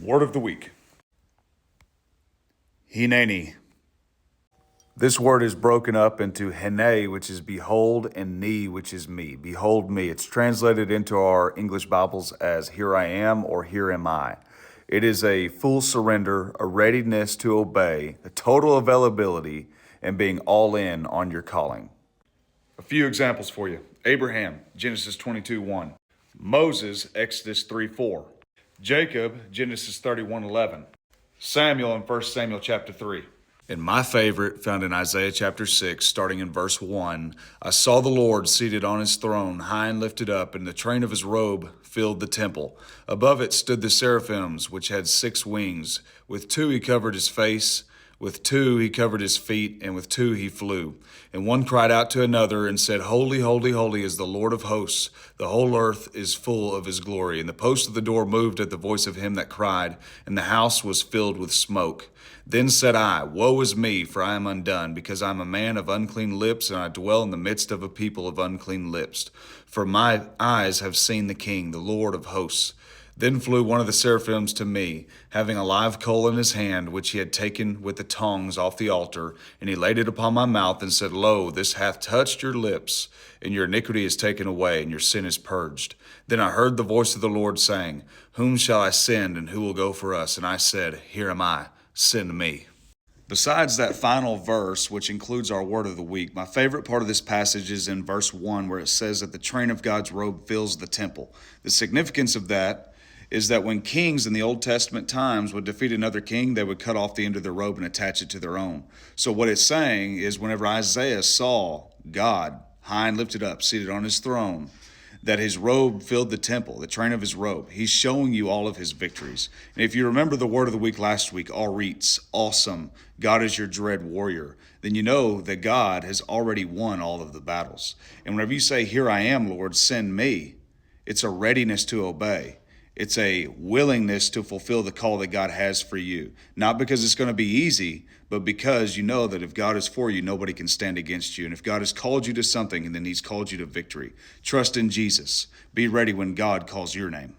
Word of the week. HINENI. This word is broken up into HINENI, which is behold, and ni, which is me. Behold me. It's translated into our English Bibles as here I am or here am I. It is a full surrender, a readiness to obey, a total availability, and being all in on your calling. A few examples for you. Abraham, Genesis 22:1. Moses, Exodus 3:4. Jacob, Genesis 31:11. Samuel in 1 Samuel chapter 3. And my favorite, found in Isaiah chapter 6, starting in verse 1, I saw the Lord seated on his throne, high and lifted up, and the train of his robe filled the temple. Above it stood the seraphims, which had 6 wings. With 2 he covered his face, with 2 he covered his feet, and with 2 he flew. And one cried out to another and said, Holy, holy, holy is the Lord of hosts. The whole earth is full of his glory. And the post of the door moved at the voice of him that cried, and the house was filled with smoke. Then said I, Woe is me, for I am undone, because I am a man of unclean lips, and I dwell in the midst of a people of unclean lips. For my eyes have seen the King, the Lord of hosts. Then flew one of the seraphims to me, having a live coal in his hand, which he had taken with the tongs off the altar, and he laid it upon my mouth, and said, Lo, this hath touched your lips, and your iniquity is taken away, and your sin is purged. Then I heard the voice of the Lord saying, Whom shall I send, and who will go for us? And I said, Here am I, send me. Besides that final verse, which includes our word of the week, my favorite part of this passage is in verse 1, where it says that the train of God's robe fills the temple. The significance of that is that when kings in the Old Testament times would defeat another king, they would cut off the end of their robe and attach it to their own. So what it's saying is whenever Isaiah saw God high and lifted up, seated on his throne, that his robe filled the temple, the train of his robe. He's showing you all of his victories. And if you remember the word of the week last week, Aritz, awesome, God is your dread warrior, then you know that God has already won all of the battles. And whenever you say, Here I am, Lord, send me, it's a readiness to obey. It's a willingness to fulfill the call that God has for you. Not because it's going to be easy, but because you know that if God is for you, nobody can stand against you. And if God has called you to something, then he's called you to victory. Trust in Jesus. Be ready when God calls your name.